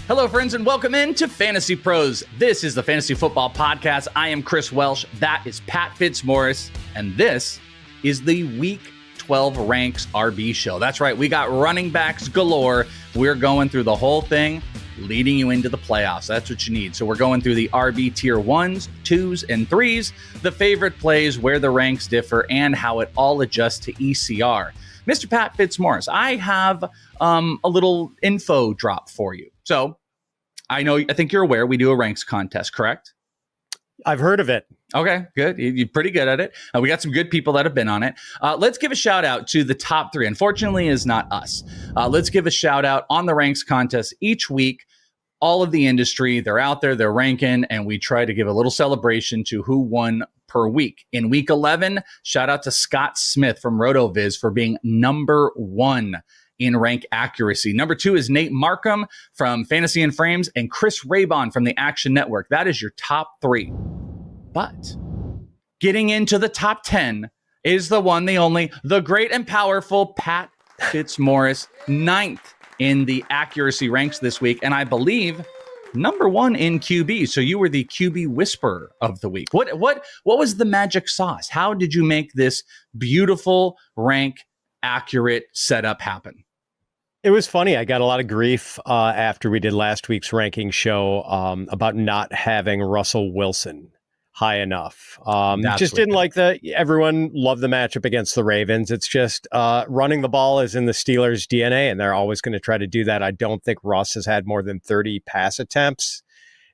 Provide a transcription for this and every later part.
Hello, friends, and welcome into Fantasy Pros. This is the Fantasy Football Podcast. I am Chris Welsh. That is Pat Fitzmaurice. And this is the Week 12 Ranks RB Show. That's right. We got running backs galore. We're going through the whole thing, leading you into the playoffs. That's what you need. So we're going through the RB tier 1s, 2s, and 3s, the favorite plays, where the ranks differ, and how it all adjusts to ECR. Mr. Pat Fitzmaurice, I have a little info drop for you. So I think you're aware we do a ranks contest, correct? I've heard of it. Okay, good. You're pretty good at it. We got some good people that have been on it. Let's give a shout out to the top 3. Unfortunately, is not us. Let's give a shout out on the ranks contest each week. All of the industry, they're out there, they're ranking, and we try to give a little celebration to who won per week. In week 11, shout out to Scott Smith from RotoViz for being number 1 in rank accuracy. Number 2 is Nate Markham from Fantasy and Frames and Chris Raybon from the Action Network. That is your top 3. But getting into the top 10 is the one, the only, the great and powerful Pat Fitzmaurice, 9th in the accuracy ranks this week, and I believe number 1 in QB. So you were the QB whisperer of the week. What was the magic sauce? How did you make this beautiful rank accurate setup happen? It was funny. I got a lot of grief after we did last week's ranking show about not having Russell Wilson high enough. Just didn't like everyone loved the matchup against the Ravens. It's just running the ball is in the Steelers' DNA, and they're always going to try to do that. I don't think Russ has had more than 30 pass attempts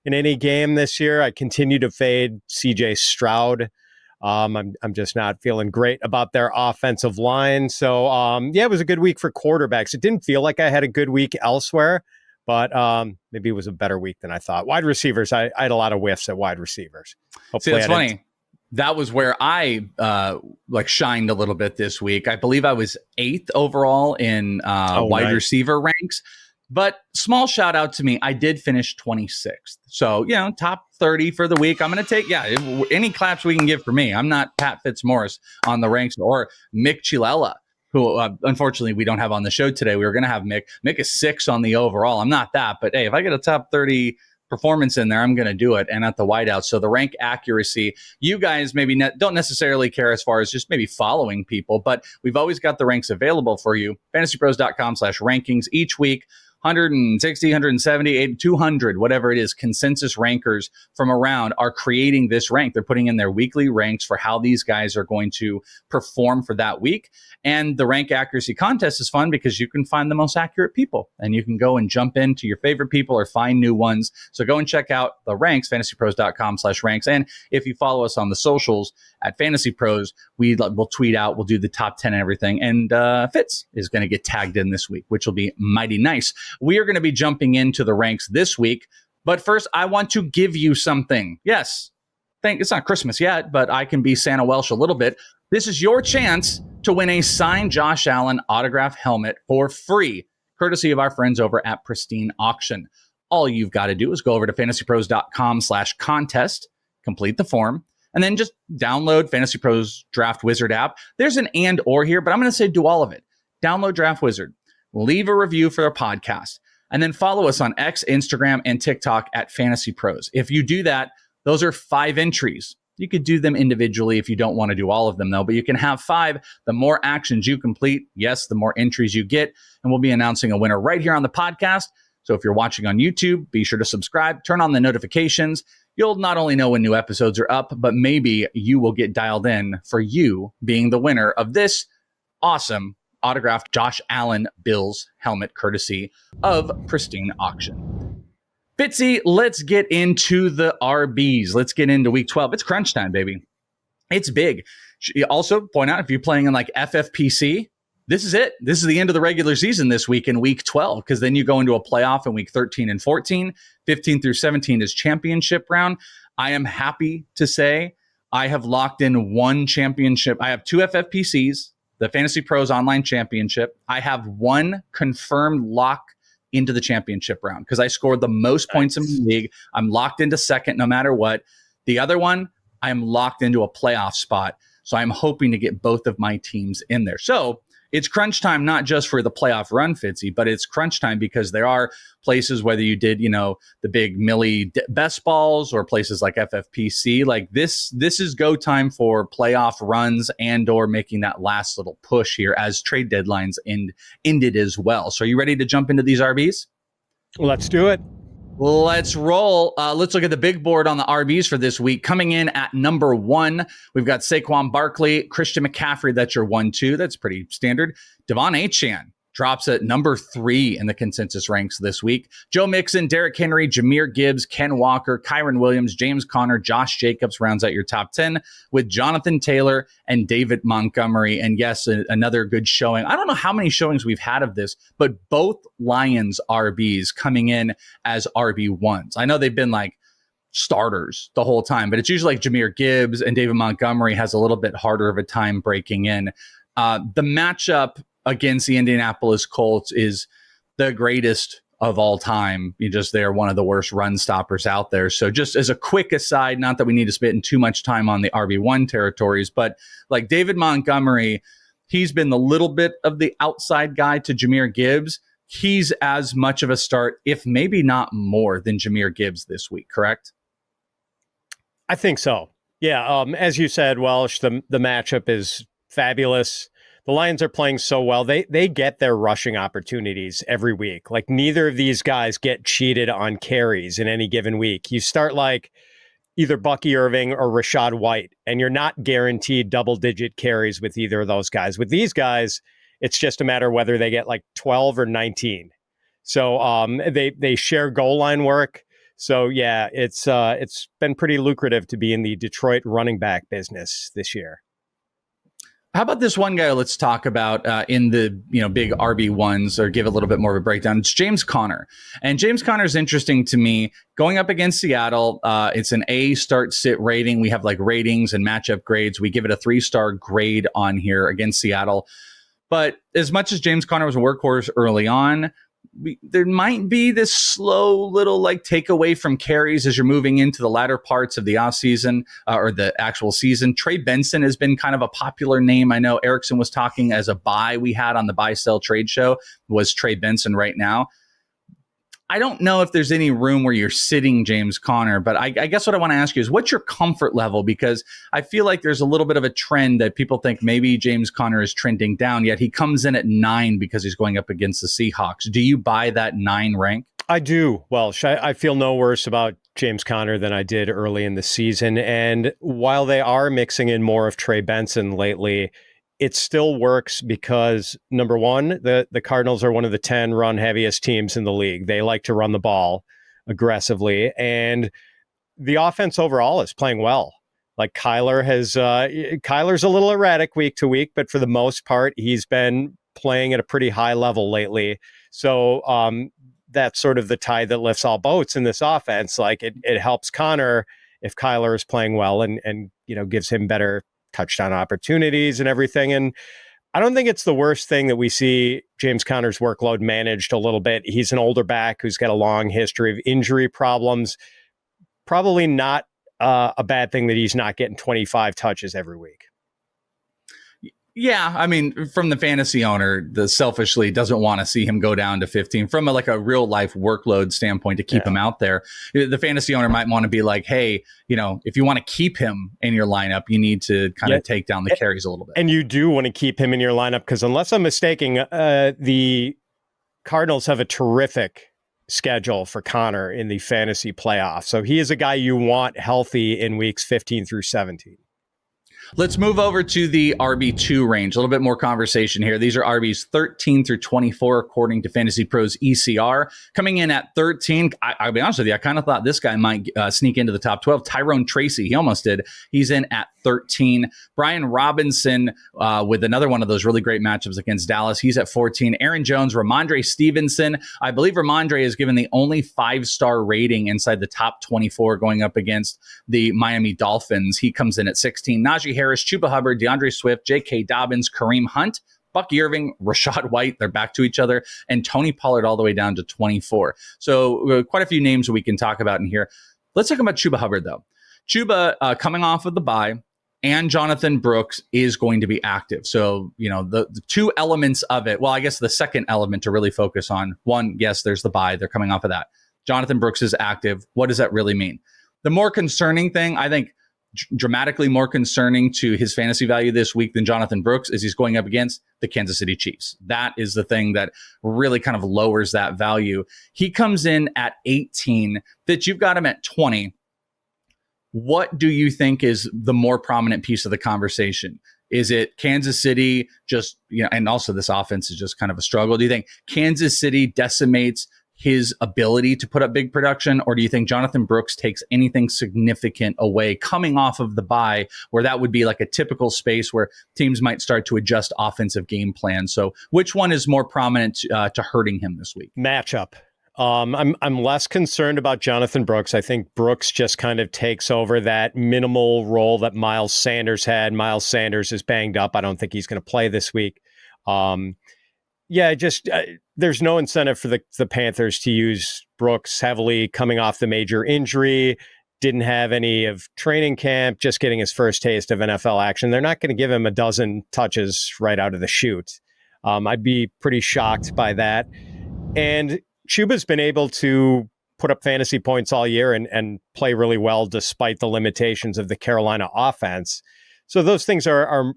in any game this year. I continue to fade CJ Stroud. I'm just not feeling great about their offensive line. So, it was a good week for quarterbacks. It didn't feel like I had a good week elsewhere, but maybe it was a better week than I thought. Wide receivers, I had a lot of whiffs at wide receivers. See, that's funny. That was where I shined a little bit this week. I believe I was 8th overall in wide receiver ranks. But small shout out to me. I did finish 26th. So, top 30 for the week. I'm going to take, any claps we can give for me. I'm not Pat Fitzmaurice on the ranks or Mick Chilella, who unfortunately we don't have on the show today. We were going to have Mick. Mick is 6 on the overall. I'm not that. But, hey, if I get a top 30 performance in there, I'm going to do it. And at the whiteout. So the rank accuracy, you guys maybe don't necessarily care as far as just maybe following people, but we've always got the ranks available for you. FantasyPros.com/rankings each week. 160, 170, 80, 200, whatever it is, consensus rankers from around are creating this rank. They're putting in their weekly ranks for how these guys are going to perform for that week. And the rank accuracy contest is fun because you can find the most accurate people and you can go and jump into your favorite people or find new ones. So go and check out the ranks, fantasypros.com/ranks. And if you follow us on the socials at Fantasy Pros, we'll tweet out, we'll do the top 10 and everything. And Fitz is going to get tagged in this week, which will be mighty nice. We are going to be jumping into the ranks this week. But first, I want to give you something. Yes, it's not Christmas yet, but I can be Santa Welsh a little bit. This is your chance to win a signed Josh Allen autograph helmet for free, courtesy of our friends over at Pristine Auction. All you've got to do is go over to fantasypros.com/contest, complete the form, and then just download Fantasy Pros Draft Wizard app. There's an and or here, but I'm going to say do all of it. Download Draft Wizard, leave a review for our podcast, and then follow us on X, Instagram, and TikTok at Fantasy Pros. If you do that, those are 5 entries. You could do them individually if you don't want to do all of them, though, but you can have 5. The more actions you complete, yes, the more entries you get, and we'll be announcing a winner right here on the podcast. So if you're watching on YouTube, be sure to subscribe, turn on the notifications. You'll not only know when new episodes are up, but maybe you will get dialed in for you being the winner of this awesome autographed Josh Allen Bills helmet, courtesy of Pristine Auction. Fitzy, let's get into the RBs. Let's get into week 12. It's crunch time, baby. It's big. Also, point out, if you're playing in like FFPC, this is it. This is the end of the regular season this week in week 12, because then you go into a playoff in week 13 and 14. 15 through 17 is championship round. I am happy to say I have locked in one championship. I have 2 FFPCs, the Fantasy Pros Online Championship. I have 1 confirmed lock into the championship round because I scored the most points in the league. I'm locked into second no matter what. The other one, I'm locked into a playoff spot. So I'm hoping to get both of my teams in there. So it's crunch time, not just for the playoff run, Fitzy, but it's crunch time because there are places, whether you did, the big Millie best balls or places like FFPC, like this is go time for playoff runs and or making that last little push here as trade deadlines ended as well. So are you ready to jump into these RBs? Let's do it. Let's roll. Let's look at the big board on the RBs for this week. Coming in at number 1, we've got Saquon Barkley, Christian McCaffrey. That's your 1-2. That's pretty standard. Devon Achane drops at number 3 in the consensus ranks this week. Joe Mixon, Derrick Henry, Jahmyr Gibbs, Ken Walker, Kyron Williams, James Conner, Josh Jacobs rounds out your top 10 with Jonathan Taylor and David Montgomery. And yes, another good showing. I don't know how many showings we've had of this, but both Lions RBs coming in as RB1s. I know they've been like starters the whole time, but it's usually like Jahmyr Gibbs and David Montgomery has a little bit harder of a time breaking in. The matchup against the Indianapolis Colts is the greatest of all time. They're one of the worst run stoppers out there. So just as a quick aside, not that we need to spend too much time on the RB1 territories, but like David Montgomery, he's been the little bit of the outside guy to Jahmyr Gibbs. He's as much of a start, if maybe not more, than Jahmyr Gibbs this week, correct? I think so. Yeah. As you said, Welsh, the matchup is fabulous. The Lions are playing so well. They get their rushing opportunities every week. Like neither of these guys get cheated on carries in any given week. You start like either Bucky Irving or Rachaad White, and you're not guaranteed double-digit carries with either of those guys. With these guys, it's just a matter of whether they get like 12 or 19. So they share goal line work. So yeah, it's been pretty lucrative to be in the Detroit running back business this year. How about this one guy let's talk about in the big RB1s, or give a little bit more of a breakdown? It's James Conner. And James Conner is interesting to me. Going up against Seattle, it's an A start sit rating. We have like ratings and matchup grades. We give it a 3-star grade on here against Seattle. But as much as James Conner was a workhorse early on, there might be this slow little like takeaway from carries as you're moving into the latter parts of the offseason or the actual season. Trey Benson has been kind of a popular name. I know Erickson was talking as a buy we had on the buy sell trade show was Trey Benson right now. I don't know if there's any room where you're sitting James Conner, but I guess what I want to ask you is what's your comfort level? Because I feel like there's a little bit of a trend that people think maybe James Conner is trending down, yet he comes in at 9 because he's going up against the Seahawks. Do you buy that 9 rank? I do, Welsh. I feel no worse about James Conner than I did early in the season. And while they are mixing in more of Trey Benson lately, it still works because, number one, the Cardinals are one of the 10 run-heaviest teams in the league. They like to run the ball aggressively, and the offense overall is playing well. Like Kyler's a little erratic week to week, but for the most part, he's been playing at a pretty high level lately. So that's sort of the tide that lifts all boats in this offense. Like it helps Conner if Kyler is playing well and gives him better touchdown opportunities and everything. And I don't think it's the worst thing that we see James Conner's workload managed a little bit. He's an older back who's got a long history of injury problems. Probably not a bad thing that he's not getting 25 touches every week. Yeah, I mean, from the fantasy owner, the selfishly doesn't want to see him go down to 15 from a real life workload standpoint to keep him out there. The fantasy owner might want to be like, hey, if you want to keep him in your lineup, you need to kind of take down the carries a little bit. And you do want to keep him in your lineup because unless I'm mistaken, the Cardinals have a terrific schedule for Conner in the fantasy playoffs. So he is a guy you want healthy in weeks 15 through 17. Let's move over to the RB2 range. A little bit more conversation here. These are RBs 13 through 24, according to FantasyPros ECR. Coming in at 13, I'll be honest with you, I kind of thought this guy might sneak into the top 12. Tyrone Tracy, he almost did. He's in at 13. Brian Robinson with another one of those really great matchups against Dallas. He's at 14. Aaron Jones, Ramondre Stevenson. I believe Ramondre is given the only 5-star rating inside the top 24 going up against the Miami Dolphins. He comes in at 16. Najee Harris, Chuba Hubbard, DeAndre Swift, J.K. Dobbins, Kareem Hunt, Bucky Irving, Rachaad White, they're back to each other, and Tony Pollard all the way down to 24. So quite a few names we can talk about in here. Let's talk about Chuba Hubbard, though. Chuba coming off of the bye, and Jonathon Brooks is going to be active. So, the two elements of it, well, I guess the second element to really focus on, one, yes, there's the bye. They're coming off of that. Jonathon Brooks is active. What does that really mean? The more concerning thing, I think, dramatically more concerning to his fantasy value this week than Jonathon Brooks is he's going up against the Kansas City Chiefs. That is the thing that really kind of lowers that value. He comes in at 18, that you've got him at 20. What do you think is the more prominent piece of the conversation? Is it Kansas City just, and also this offense is just kind of a struggle? Do you think Kansas City decimates his ability to put up big production, or do you think Jonathon Brooks takes anything significant away coming off of the bye, where that would be like a typical space where teams might start to adjust offensive game plans? So which one is more prominent to hurting him this week? Matchup. I'm less concerned about Jonathon Brooks. I think Brooks just kind of takes over that minimal role that Miles Sanders had. Miles Sanders is banged up. I don't think he's going to play this week. There's no incentive for the Panthers to use Brooks heavily coming off the major injury. Didn't have any of training camp, just getting his first taste of NFL action. They're not going to give him a dozen touches right out of the chute. I'd be pretty shocked by that. And Chuba's been able to put up fantasy points all year and play really well despite the limitations of the Carolina offense. So those things are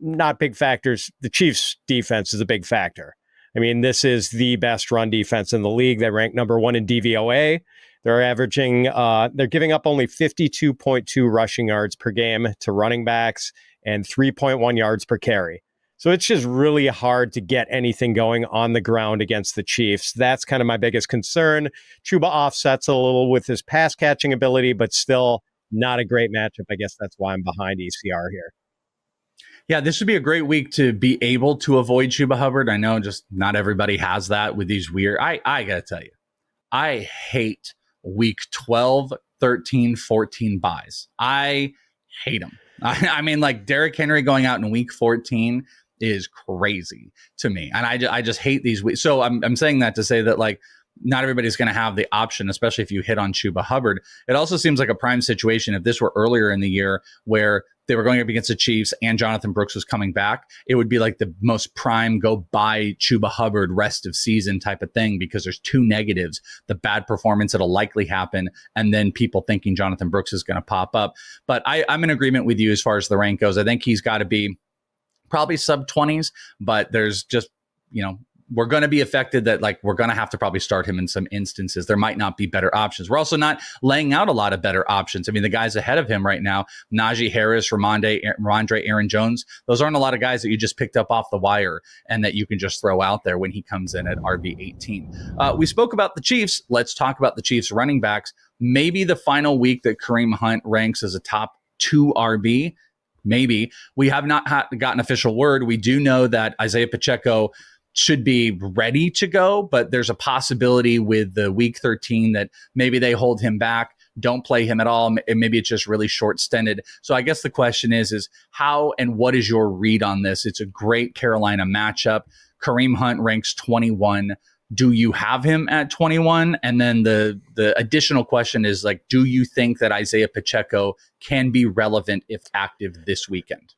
not big factors. The Chiefs' defense is a big factor. I mean, this is the best run defense in the league. They rank number 1 in DVOA. They're giving up only 52.2 rushing yards per game to running backs and 3.1 yards per carry. So it's just really hard to get anything going on the ground against the Chiefs. That's kind of my biggest concern. Chuba offsets a little with his pass catching ability, but still not a great matchup. I guess that's why I'm behind ECR here. Yeah, this would be a great week to be able to avoid Chuba Hubbard. I know just not everybody has that with these weird. I got to tell you, I hate week 12, 13, 14 buys. I hate them. I mean, like Derrick Henry going out in week 14 is crazy to me. And I just hate these weeks. So I'm saying that to say that, like, not everybody's going to have the option, especially if you hit on Chuba Hubbard. It also seems like a prime situation if this were earlier in the year where they were going up against the Chiefs and Jonathon Brooks was coming back. It would be like the most prime go buy Chuba Hubbard rest of season type of thing, because there's two negatives: the bad performance that'll likely happen, and then people thinking Jonathon Brooks is going to pop up. But I'm in agreement with you as far as the rank goes. I think he's got to be probably sub 20s, but there's just, we're going to be affected that, like, we're going to have to probably start him in some instances. There might not be better options. We're also not laying out a lot of better options. I mean, the guys ahead of him right now, Najee Harris, Ramondre, Aaron Jones, those aren't a lot of guys that you just picked up off the wire and that you can just throw out there when he comes in at RB18. We spoke about the Chiefs. Let's talk about the Chiefs running backs. Maybe the final week that Kareem Hunt ranks as a top 2 RB. Maybe. We have not gotten official word. We do know that Isiah Pacheco should be ready to go, but there's a possibility with the week 13 that maybe they hold him back, don't play him at all, and maybe it's just really short-stinted. So I guess the question is how and what is your read on this? It's a great Carolina matchup. Kareem Hunt ranks 21. Do you have him at 21? And then the additional question is, like, do you think that Isiah Pacheco can be relevant if active this weekend?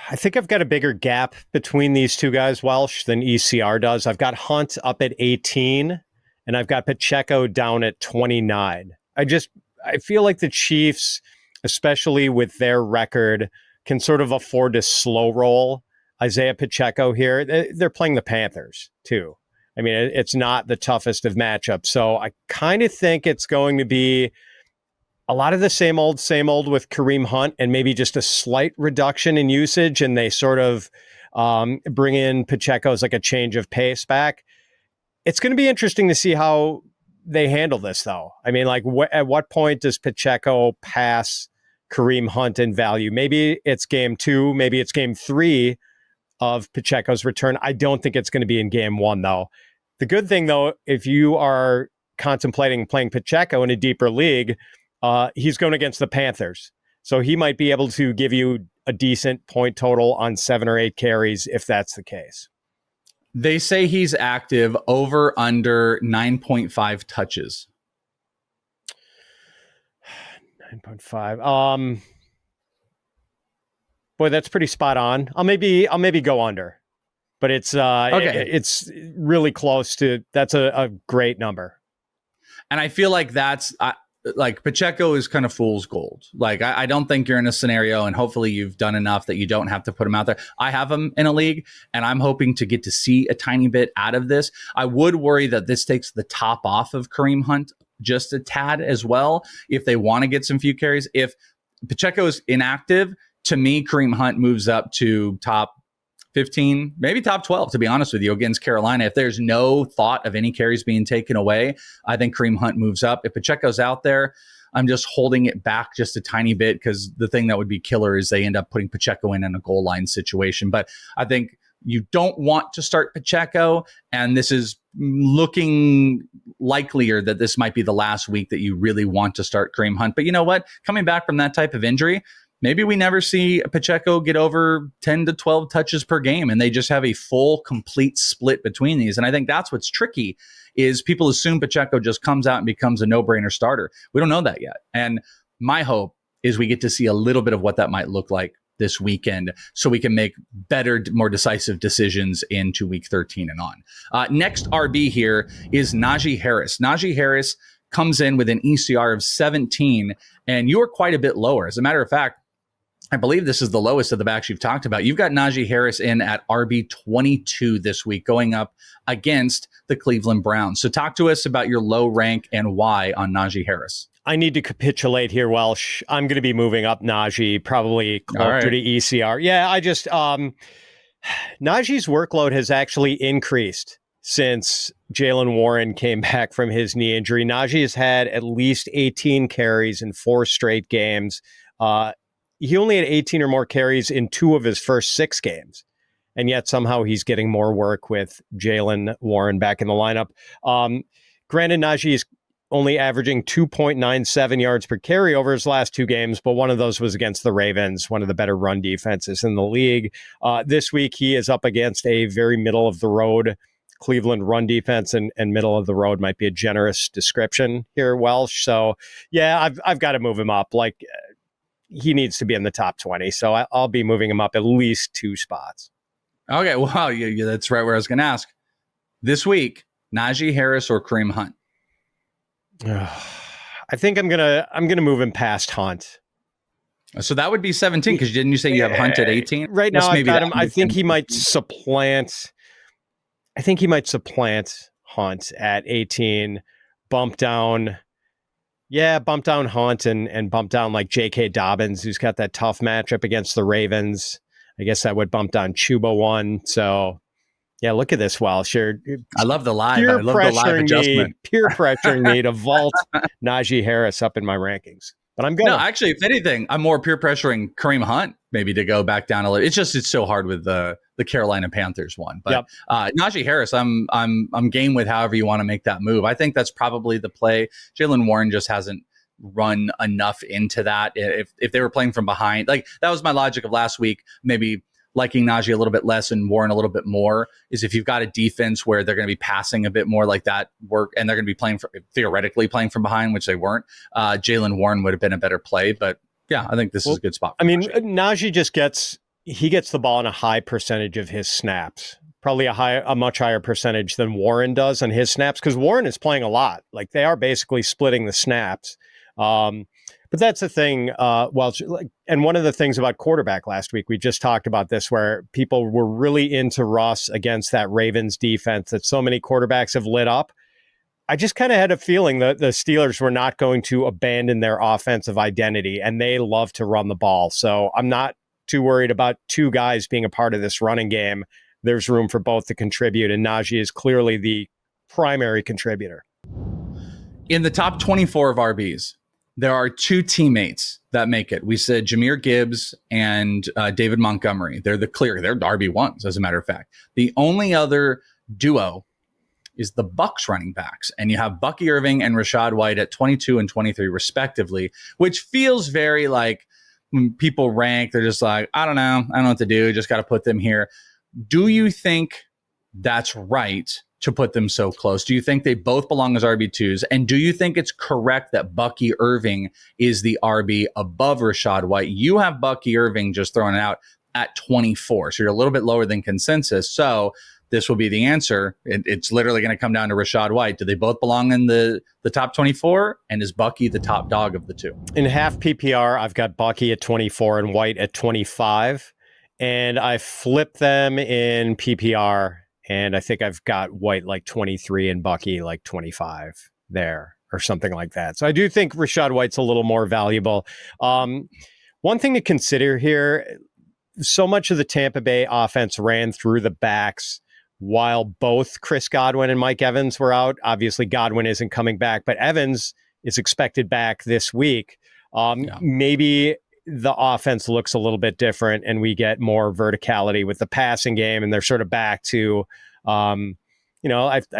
I think I've got a bigger gap between these two guys, Welsh, than ECR does. I've got Hunt up at 18, and I've got Pacheco down at 29. I feel like the Chiefs, especially with their record, can sort of afford to slow roll Isiah Pacheco here. They're playing the Panthers, too. I mean, it's not the toughest of matchups. So I kind of think it's going to be a lot of the same old with Kareem Hunt, and maybe just a slight reduction in usage, and they sort of bring in Pacheco as like a change of pace back. It's going to be interesting to see how they handle this, though. I mean, like, at what point does Pacheco pass Kareem Hunt in value? Maybe it's game 2, maybe it's game 3 of Pacheco's return. I don't think it's going to be in game 1, though. The good thing, though, if you are contemplating playing Pacheco in a deeper league, he's going against the Panthers. So he might be able to give you a decent point total on 7 or 8 carries if that's the case. They say he's active over under 9.5 touches. 9.5. Boy, that's pretty spot on. I'll maybe go under, but it's okay. It's really close to. That's a great number. And I feel like that's like Pacheco is kind of fool's gold. Like I don't think you're in a scenario, and hopefully you've done enough that you don't have to put him out there. I have him in a league, and I'm hoping to get to see a tiny bit out of this. I would worry that this takes the top off of Kareem Hunt just a tad as well, if they want to get some few carries. If Pacheco is inactive, to me, Kareem Hunt moves up to top 15, maybe top 12, to be honest with you, against Carolina. If there's no thought of any carries being taken away, I think Kareem Hunt moves up. If Pacheco's out there, I'm just holding it back just a tiny bit, because the thing that would be killer is they end up putting Pacheco in a goal line situation. But I think you don't want to start Pacheco, and this is looking likelier that this might be the last week that you really want to start Kareem Hunt. But you know what? Coming back from that type of injury, maybe we never see Pacheco get over 10 to 12 touches per game, and they just have a full, complete split between these. And I think that's what's tricky, is people assume Pacheco just comes out and becomes a no-brainer starter. We don't know that yet. And my hope is we get to see a little bit of what that might look like this weekend, so we can make better, more decisive decisions into week 13 and on. Next RB here is Najee Harris. Najee Harris comes in with an ECR of 17, and you are quite a bit lower. As a matter of fact, I believe this is the lowest of the backs you've talked about. You've got Najee Harris in at RB 22 this week, going up against the Cleveland Browns. So talk to us about your low rank and why on Najee Harris. I need to capitulate here, Welsh. I'm going to be moving up Najee, probably closer to ECR. Yeah, I just Najee's workload has actually increased since Jaylen Warren came back from his knee injury. Najee has had at least 18 carries in 4 straight games. He only had 18 or more carries in 2 of his first 6 games. And yet somehow he's getting more work with Jaylen Warren back in the lineup. Granted, Najee is only averaging 2.97 yards per carry over his last 2 games, but one of those was against the Ravens, one of the better run defenses in the league. This week, he is up against a very middle-of-the-road Cleveland run defense, and middle of the road might be a generous description here, Welsh. So, yeah, I've got to move him up. Like, he needs to be in the top 20, so I'll be moving him up at least 2 spots. Okay, wow, yeah, that's right where I was going to ask. This week, Najee Harris or Kareem Hunt? I think I'm gonna move him past Hunt. So that would be 17, because didn't you say you have Hunt at 18? Right now, I've got him. I think he might supplant. I think he might supplant Hunt at 18. Bump down Hunt and bump down like J.K. Dobbins, who's got that tough matchup against the Ravens. I guess that would bump down Chuba 1. So, yeah, look at this, Welsh. I love the live. I love the live adjustment. Peer pressuring me to vault Najee Harris up in my rankings. But I'm going. No, actually, if anything, I'm more peer pressuring Kareem Hunt maybe to go back down a little. It's so hard with the Carolina Panthers one. But Najee Harris, I'm game with however you want to make that move. I think that's probably the play. Jaylen Warren just hasn't run enough into that. If they were playing from behind, like that was my logic of last week, maybe liking Najee a little bit less and Warren a little bit more, is if you've got a defense where they're going to be passing a bit more like that work, and they're going to be theoretically playing from behind, which they weren't, Jaylen Warren would have been a better play. But yeah, I think this is a good spot. I mean, Najee just gets the ball in a high percentage of his snaps, probably a much higher percentage than Warren does on his snaps, because Warren is playing a lot. Like, they are basically splitting the snaps. But that's the thing. And one of the things about quarterback last week, we just talked about this, where people were really into Russ against that Ravens defense that so many quarterbacks have lit up. I just kind of had a feeling that the Steelers were not going to abandon their offensive identity, and they love to run the ball. So I'm not too worried about 2 guys being a part of this running game. There's room for both to contribute, and Najee is clearly the primary contributor. In the top 24 of RBs, there are 2 teammates that make it. We said Jahmyr Gibbs and David Montgomery. They're they're RB1s, as a matter of fact. The only other duo is the Bucs running backs. And you have Bucky Irving and Rachaad White at 22 and 23, respectively, which feels very like when people rank, they're just like, I don't know what to do. Just got to put them here. Do you think that's right to put them so close? Do you think they both belong as RB2s? And do you think it's correct that Bucky Irving is the RB above Rachaad White? You have Bucky Irving just throwing it out at 24. So you're a little bit lower than consensus. So this will be the answer. It's literally going to come down to Rachaad White. Do they both belong in the top 24? And is Bucky the top dog of the two? In half PPR, I've got Bucky at 24 and White at 25. And I flipped them in PPR. And I think I've got White like 23 and Bucky like 25 there or something like that. So I do think Rachaad White's a little more valuable. One thing to consider here, so much of the Tampa Bay offense ran through the backs while both Chris Godwin and Mike Evans were out. Obviously, Godwin isn't coming back, but Evans is expected back this week. Maybe the offense looks a little bit different and we get more verticality with the passing game, and they're sort of back to, I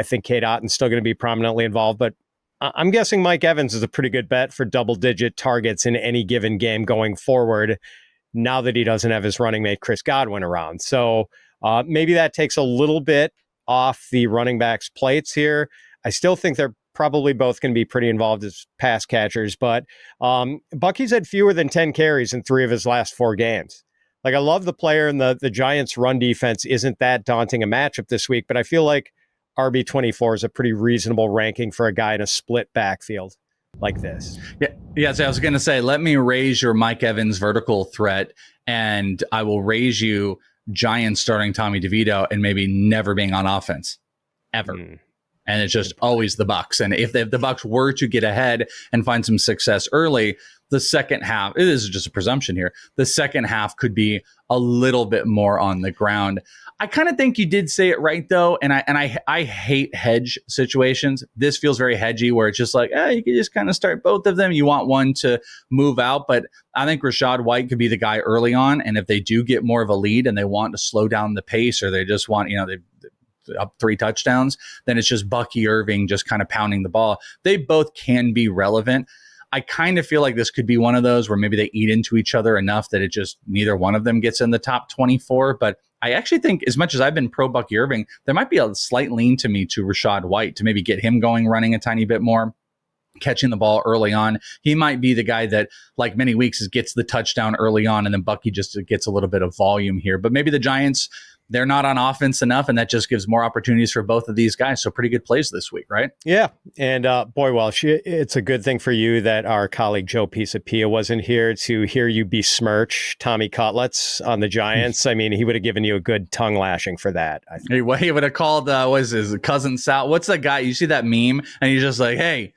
think Cade Otton's still going to be prominently involved, but I'm guessing Mike Evans is a pretty good bet for double-digit targets in any given game going forward now that he doesn't have his running mate Chris Godwin around. So maybe that takes a little bit off the running backs' plates here. I still think they're probably both going to be pretty involved as pass catchers, but Bucky's had fewer than 10 carries in 3 of his last 4 games. Like, I love the player, and the Giants' run defense isn't that daunting a matchup this week, but I feel like RB24 is a pretty reasonable ranking for a guy in a split backfield like this. Yeah. So I was going to say, let me raise your Mike Evans vertical threat, and I will raise you Giants starting Tommy DeVito and maybe never being on offense ever. And it's just always the Bucs. And if the Bucs were to get ahead and find some success early, the second half, this is just a presumption here, the second half could be a little bit more on the ground. I kind of think you did say it right, though, and I hate hedge situations. This feels very hedgy, where it's just like, you can just kind of start both of them. You want one to move out, but I think Rachaad White could be the guy early on, and if they do get more of a lead and they want to slow down the pace, or they just want, they up 3 touchdowns, then it's just Bucky Irving just kind of pounding the ball. They both can be relevant. I kind of feel like this could be one of those where maybe they eat into each other enough that it just neither one of them gets in the top 24. But I actually think, as much as I've been pro Bucky Irving, there might be a slight lean to me to Rachaad White to maybe get him going, running a tiny bit more, catching the ball early on. He might be the guy that, like many weeks, gets the touchdown early on, and then Bucky just gets a little bit of volume here. But maybe the Giants, they're not on offense enough, and that just gives more opportunities for both of these guys. So pretty good plays this week, right? Yeah. And boy, Welsh, it's a good thing for you that our colleague Joe Pisapia wasn't here to hear you besmirch Tommy Cutlets on the Giants. I mean, he would have given you a good tongue lashing for that. He would have called, was his cousin Sal? What's the guy? You see that meme? And he's just like, hey,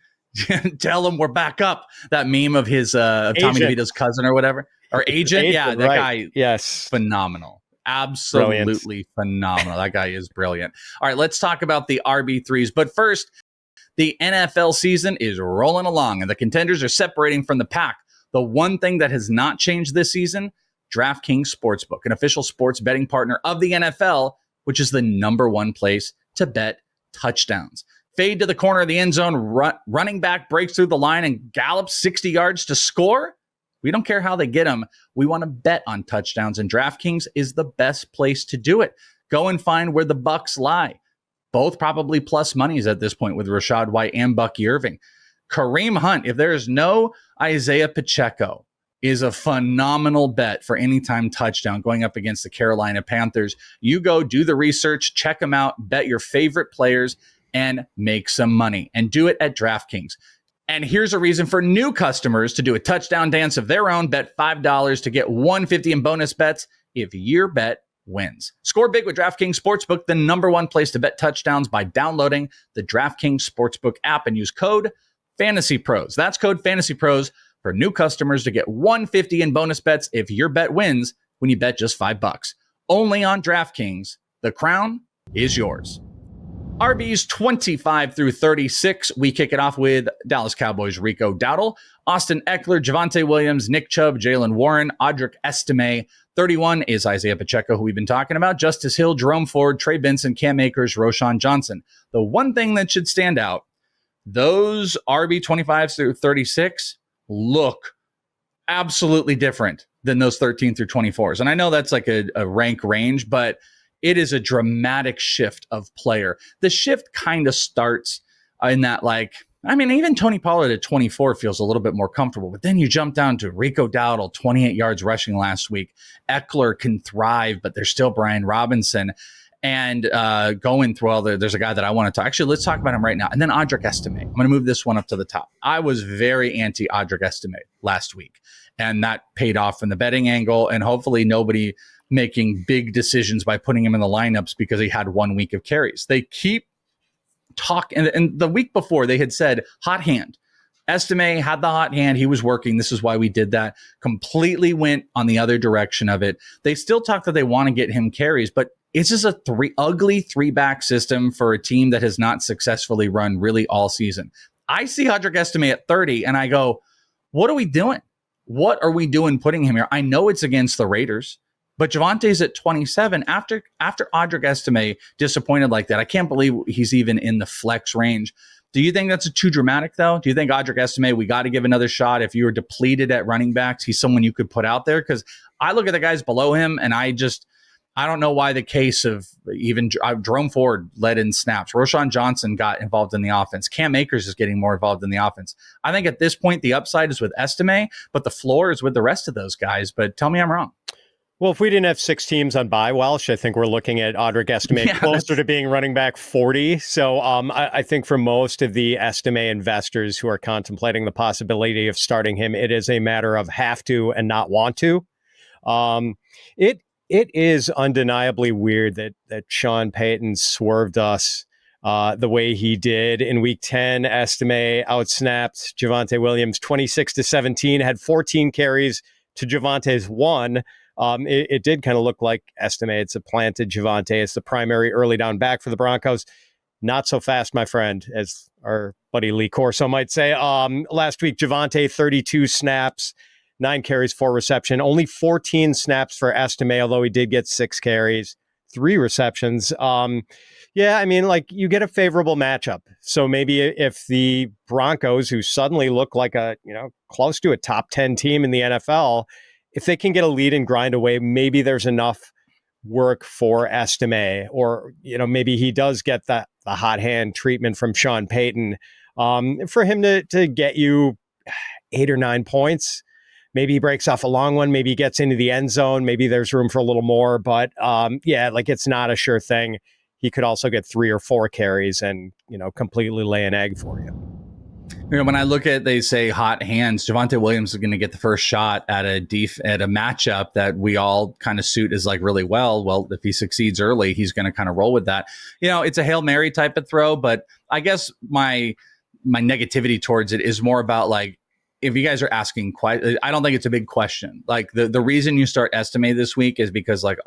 tell him we're back up. That meme of his Tommy DeVito's cousin or whatever. Or agent. Yeah, that guy. Yes. Phenomenal. Absolutely phenomenal. That guy is brilliant. All right, let's talk about the RB3s. But first, the NFL season is rolling along, and the contenders are separating from the pack. The one thing that has not changed this season, DraftKings Sportsbook, an official sports betting partner of the NFL, which is the number one place to bet touchdowns. Fade to the corner of the end zone, running back breaks through the line and gallops 60 yards to score. We don't care how they get them. We want to bet on touchdowns, and DraftKings is the best place to do it. Go and find where the bucks lie. Both probably plus monies at this point with Rachaad White and Bucky Irving. Kareem Hunt, if there is no Isiah Pacheco, is a phenomenal bet for anytime touchdown going up against the Carolina Panthers. You go do the research, check them out, bet your favorite players, and make some money. And do it at DraftKings. And here's a reason for new customers to do a touchdown dance of their own. Bet $5 to get $150 in bonus bets if your bet wins. Score big with DraftKings Sportsbook, the number one place to bet touchdowns, by downloading the DraftKings Sportsbook app and use code FantasyPros. That's code FantasyPros for new customers to get $150 in bonus bets if your bet wins when you bet just $5. Only on DraftKings. The crown is yours. RBs 25 through 36. We kick it off with Dallas Cowboys Rico Dowdle, Austin Ekeler, Javonte Williams, Nick Chubb, Jalen Warren, Audric Estime. 31 is Isiah Pacheco, who we've been talking about, Justice Hill, Jerome Ford, Trey Benson, Cam Akers, Roschon Johnson. The one thing that should stand out, those RB 25 through 36 look absolutely different than those 13 through 24s. And I know that's like a rank range, but it is a dramatic shift of player. The shift kind of starts in that, like, I mean, even Tony Pollard at 24 feels a little bit more comfortable. But then you jump down to Rico Dowdle, 28 yards rushing last week. Ekeler can thrive, but there's still Brian Robinson. And going through all there's a guy that I want to talk. Actually, let's talk about him right now. And then Audric Estime. I'm going to move this one up to the top. I was very anti Audric Estime last week. And that paid off from the betting angle. And hopefully nobody making big decisions by putting him in the lineups because he had 1 week of carries. They keep talking. And the week before, they had said hot hand. Estime had the hot hand. He was working. This is why we did that. Completely went on the other direction of it. They still talk that they want to get him carries, but it's just a ugly three-back system for a team that has not successfully run really all season. I see Audric Estime at 30, and I go, what are we doing? What are we doing putting him here? I know it's against the Raiders, but Javonte's at 27. After Audric Estime disappointed like that, I can't believe he's even in the flex range. Do you think that's too dramatic, though? Do you think Audric Estime, we got to give another shot? If you were depleted at running backs, he's someone you could put out there? Because I look at the guys below him, and I don't know why the case of even Jerome Ford led in snaps. Roschon Johnson got involved in the offense. Cam Akers is getting more involved in the offense. I think at this point, the upside is with Estime, but the floor is with the rest of those guys. But tell me I'm wrong. Well, if we didn't have 6 teams on bye, Welsh, I think we're looking at Audric Estime closer to being running back 40. So I think for most of the Estime investors who are contemplating the possibility of starting him, it is a matter of have to and not want to. It is undeniably weird that Sean Payton swerved us the way he did in Week 10. Estime outsnapped Javonte Williams 26-17, had 14 carries to Javonte's 1. It did kind of look like Estime had supplanted Javonte as the primary early down back for the Broncos. Not so fast, my friend, as our buddy Lee Corso might say. Last week, Javonte, 32 snaps, 9 carries, 4 reception, only 14 snaps for Estime, although he did get 6 carries, 3 receptions. Yeah, I mean, like, you get a favorable matchup. So maybe if the Broncos, who suddenly look like close to a top 10 team in the NFL, if they can get a lead and grind away, maybe there's enough work for Estime, or, maybe he does get the hot hand treatment from Sean Payton for him to get you 8 or 9 points. Maybe he breaks off a long one. Maybe he gets into the end zone. Maybe there's room for a little more. But it's not a sure thing. He could also get 3 or 4 carries and, completely lay an egg for you. When I look at, they say hot hands, Javonte Williams is going to get the first shot at a matchup that we all kind of suit as like really well. Well, if he succeeds early, he's going to kind of roll with that. It's a Hail Mary type of throw, but I guess my negativity towards it is more about, like, if you guys are asking, I don't think it's a big question. Like, the reason you start Estime this week is because, like,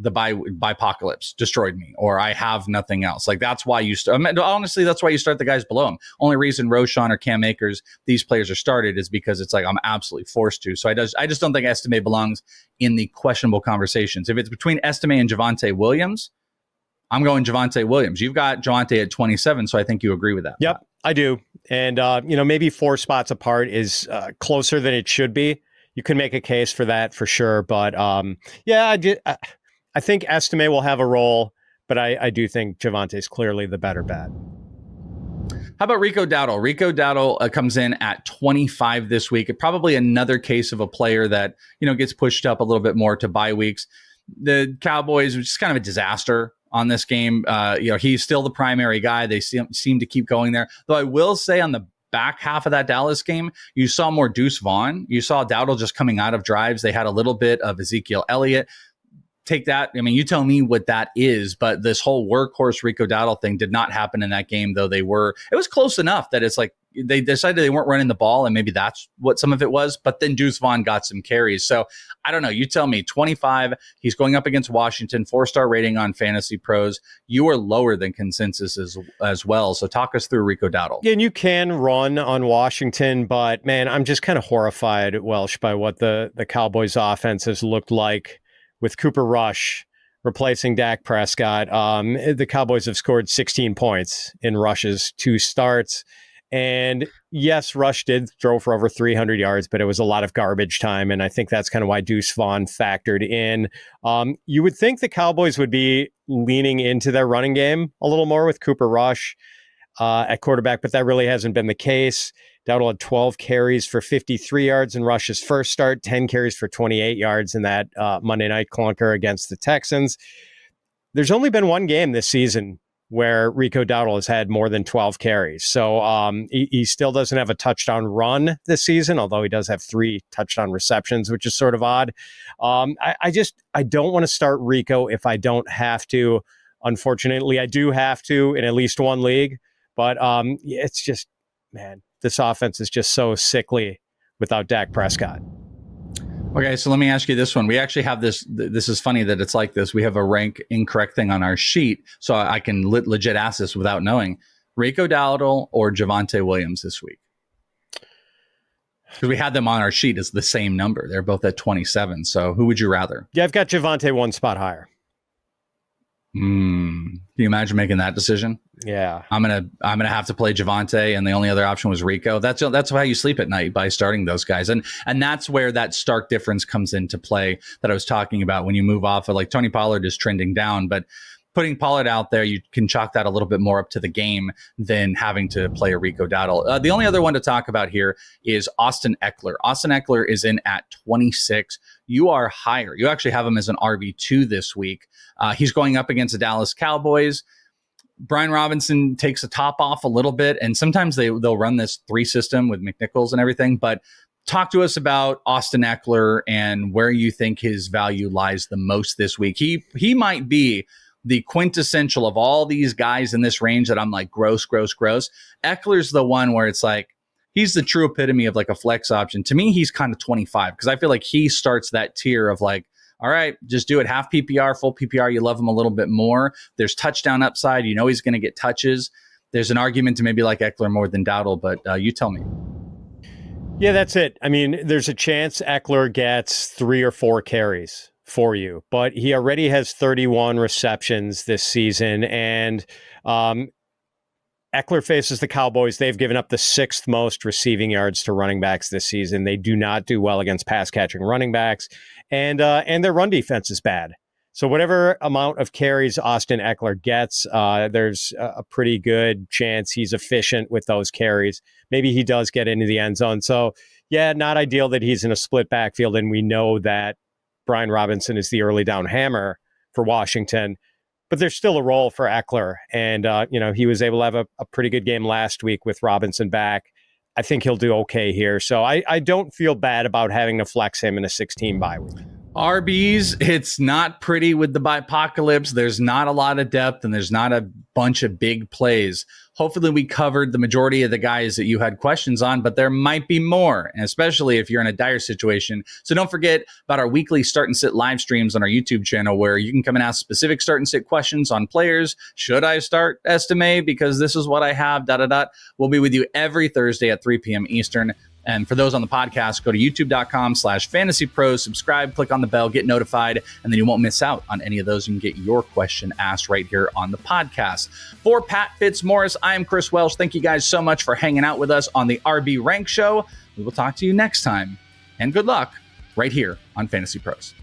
the bipocalypse destroyed me, or I have nothing else. Like, that's why you start. Honestly, that's why you start the guys below him. Only reason Roschon or Cam Akers, these players are started, is because it's like I'm absolutely forced to. So I just don't think Estime belongs in the questionable conversations. If it's between Estime and Javonte Williams, I'm going Javonte Williams. You've got Javonte at 27, so I think you agree with that. Yep, I do. And, maybe 4 spots apart is closer than it should be. You can make a case for that for sure. But, I think Estime will have a role, but I do think Javonte's clearly the better bet. How about Rico Dowdle? Rico Dowdle comes in at 25 this week. Probably another case of a player that, gets pushed up a little bit more to bye weeks. The Cowboys, which is kind of a disaster on this game. He's still the primary guy. They seem to keep going there. Though I will say, on the back half of that Dallas game, you saw more Deuce Vaughn. You saw Dowdle just coming out of drives. They had a little bit of Ezekiel Elliott. Take that. I mean, you tell me what that is, but this whole workhorse Rico Dowdle thing did not happen in that game, though it was close enough that it's like they decided they weren't running the ball, and maybe that's what some of it was. But then Deuce Vaughn got some carries. So I don't know. You tell me. 25. He's going up against Washington. 4-star rating on FantasyPros. You are lower than consensus as well. So talk us through Rico Dowdle. Yeah, and you can run on Washington, but man, I'm just kind of horrified, Welsh, by what the Cowboys offense has looked like with Cooper Rush replacing Dak Prescott. The Cowboys have scored 16 points in Rush's 2 starts. And yes, Rush did throw for over 300 yards, but it was a lot of garbage time. And I think that's kind of why Deuce Vaughn factored in. You would think the Cowboys would be leaning into their running game a little more with Cooper Rush at quarterback, but that really hasn't been the case. Dowdle had 12 carries for 53 yards in Rush's first start, 10 carries for 28 yards in that Monday night clunker against the Texans. There's only been one game this season where Rico Dowdle has had more than 12 carries. So he still doesn't have a touchdown run this season, although he does have 3 touchdown receptions, which is sort of odd. I don't want to start Rico if I don't have to. Unfortunately, I do have to in at least one league. But it's just, man, this offense is just so sickly without Dak Prescott. Okay, so let me ask you this one. We actually have this. This is funny that it's like this. We have a rank incorrect thing on our sheet, so I can legit ask this without knowing. Rico Dowdle or Javonte Williams this week? Because we had them on our sheet as the same number. They're both at 27. So who would you rather? Yeah, I've got Javonte one spot higher. Can you imagine making that decision? Yeah, I'm gonna have to play Javonte, and the only other option was Rico. That's how you sleep at night, by starting those guys, and that's where that stark difference comes into play that I was talking about. When you move off of, like, Tony Pollard is trending down, but putting Pollard out there, you can chalk that a little bit more up to the game than having to play a Rico Dowdle. The only other one to talk about here is Austin Ekeler. Austin Ekeler is in at 26. You are higher. You actually have him as an RB2 this week. He's going up against the Dallas Cowboys. Brian Robinson takes the top off a little bit, and sometimes they'll run this 3 system with McNichols and everything. But talk to us about Austin Ekeler and where you think his value lies the most this week. He might be the quintessential of all these guys in this range that I'm like, gross. Eckler's the one where it's like, he's the true epitome of like a flex option. To me, he's kind of 25 because I feel like he starts that tier of like, all right, just do it half PPR, full PPR. You love him a little bit more. There's touchdown upside. You know he's going to get touches. There's an argument to maybe like Ekeler more than Dowdle, but you tell me. Yeah, that's it. I mean, there's a chance Ekeler gets 3 or 4 carries for you, but he already has 31 receptions this season, and Ekeler faces the Cowboys. They've given up the 6th most receiving yards to running backs this season. They do not do well against pass catching running backs, and their run defense is bad. So whatever amount of carries Austin Ekeler gets, there's a pretty good chance he's efficient with those carries. Maybe he does get into the end zone. So yeah, not ideal that he's in a split backfield, and we know that Brian Robinson is the early down hammer for Washington, but there's still a role for Ekeler. And, he was able to have a pretty good game last week with Robinson back. I think he'll do okay here. So I don't feel bad about having to flex him in a 16 bye week. RBs, it's not pretty with the apocalypse. There's not a lot of depth, and there's not a bunch of big plays. Hopefully we covered the majority of the guys that you had questions on, but there might be more, and especially if you're in a dire situation. So don't forget about our weekly start and sit live streams on our YouTube channel, where you can come and ask specific start and sit questions on players. Should I start Estime because this is what I have, We'll be with you every Thursday at 3 p.m. Eastern. And for those on the podcast, go to youtube.com/FantasyPros, subscribe, click on the bell, get notified, and then you won't miss out on any of those. You can get your question asked right here on the podcast. For Pat Fitzmaurice, I am Chris Welsh. Thank you guys so much for hanging out with us on the RB Rank Show. We will talk to you next time, and good luck right here on Fantasy Pros.